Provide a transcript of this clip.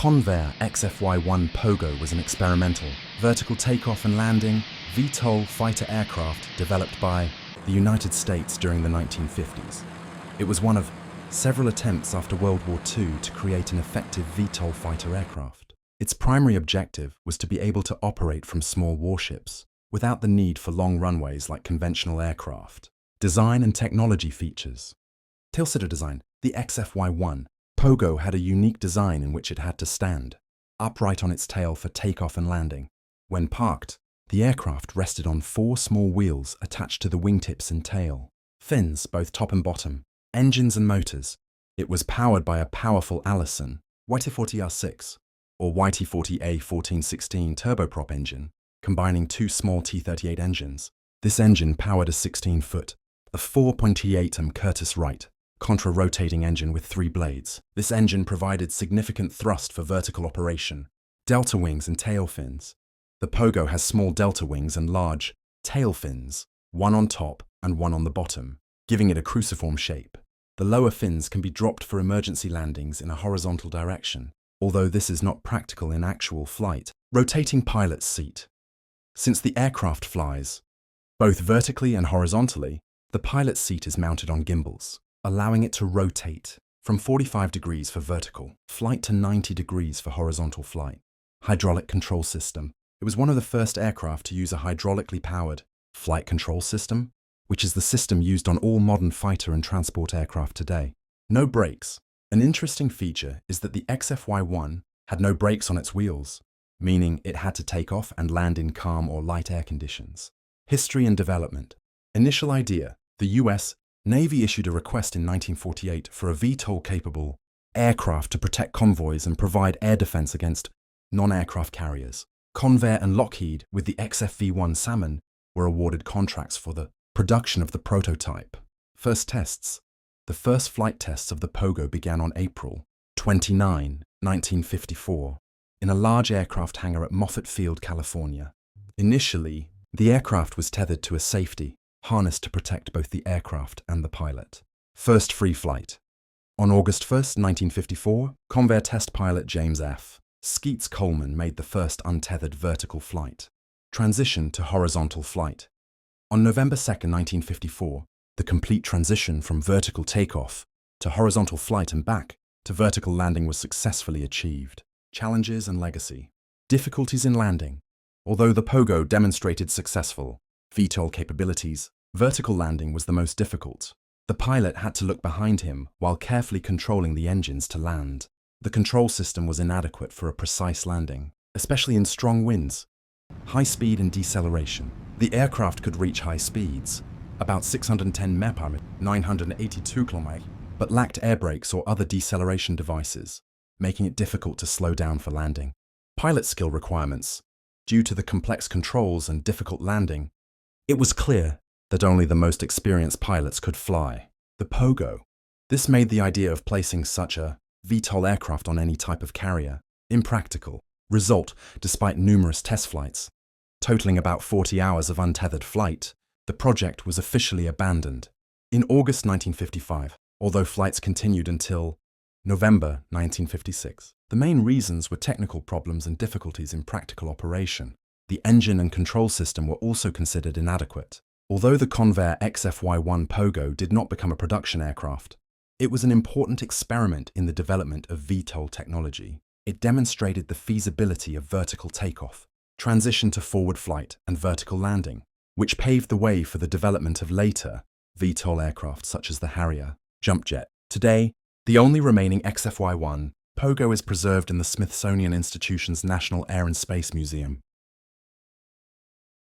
Convair XFY-1 Pogo was an experimental, vertical takeoff and landing, VTOL fighter aircraft developed by the United States during the 1950s. It was one of several attempts after World War II to create an effective VTOL fighter aircraft. Its primary objective was to be able to operate from small warships, without the need for long runways like conventional aircraft. Design and technology features. Tailsitter design. The XFY-1 Pogo had a unique design in which it had to stand, upright on its tail for takeoff and landing. When parked, the aircraft rested on 4 small wheels attached to the wingtips and tail. Fins, both top and bottom. Engines and motors. It was powered by a powerful Allison YT40R6 or YT40A1416 turboprop engine, combining 2 small T38 engines. This engine powered a 16-foot, a 4.8 Curtiss-Wright contra-rotating engine with 3 blades. This engine provided significant thrust for vertical operation. Delta wings and tail fins. The Pogo has small delta wings and large tail fins, one on top and one on the bottom, giving it a cruciform shape. The lower fins can be dropped for emergency landings in a horizontal direction, although this is not practical in actual flight. Rotating pilot's seat. Since the aircraft flies both vertically and horizontally, the pilot's seat is mounted on gimbals, allowing it to rotate from 45 degrees for vertical flight to 90 degrees for horizontal flight. Hydraulic control system. It was one of the first aircraft to use a hydraulically powered flight control system, which is the system used on all modern fighter and transport aircraft today. No brakes. An interesting feature is that the XFY-1 had no brakes on its wheels, meaning it had to take off and land in calm or light air conditions. History and development. Initial idea. The US Navy issued a request in 1948 for a VTOL-capable aircraft to protect convoys and provide air defense against non-aircraft carriers. Convair and Lockheed, with the XFV-1 Salmon, were awarded contracts for the production of the prototype. First tests. The first flight tests of the Pogo began on April 29, 1954, in a large aircraft hangar at Moffett Field, California. Initially, the aircraft was tethered to a safety harness to protect both the aircraft and the pilot. First free flight. On August 1, 1954, Convair test pilot James F. Skeets Coleman made the first untethered vertical flight. Transition to horizontal flight. On November 2, 1954, the complete transition from vertical takeoff to horizontal flight and back to vertical landing was successfully achieved. Challenges and legacy. Difficulties in landing. Although the Pogo demonstrated successful VTOL capabilities, vertical landing was the most difficult. The pilot had to look behind him while carefully controlling the engines to land. The control system was inadequate for a precise landing, especially in strong winds. High speed and deceleration. The aircraft could reach high speeds, about 610 mph, 982 km, but lacked air brakes or other deceleration devices, making it difficult to slow down for landing. Pilot skill requirements. Due to the complex controls and difficult landing, it was clear that only the most experienced pilots could fly the Pogo. This made the idea of placing such a VTOL aircraft on any type of carrier impractical. Result, despite numerous test flights, totaling about 40 hours of untethered flight, the project was officially abandoned. In August 1955, although flights continued until November 1956. The main reasons were technical problems and difficulties in practical operation. The engine and control system were also considered inadequate. Although the Convair XFY-1 Pogo did not become a production aircraft, it was an important experiment in the development of VTOL technology. It demonstrated the feasibility of vertical takeoff, transition to forward flight and vertical landing, which paved the way for the development of later VTOL aircraft such as the Harrier jump jet. Today, the only remaining XFY-1 Pogo is preserved in the Smithsonian Institution's National Air and Space Museum.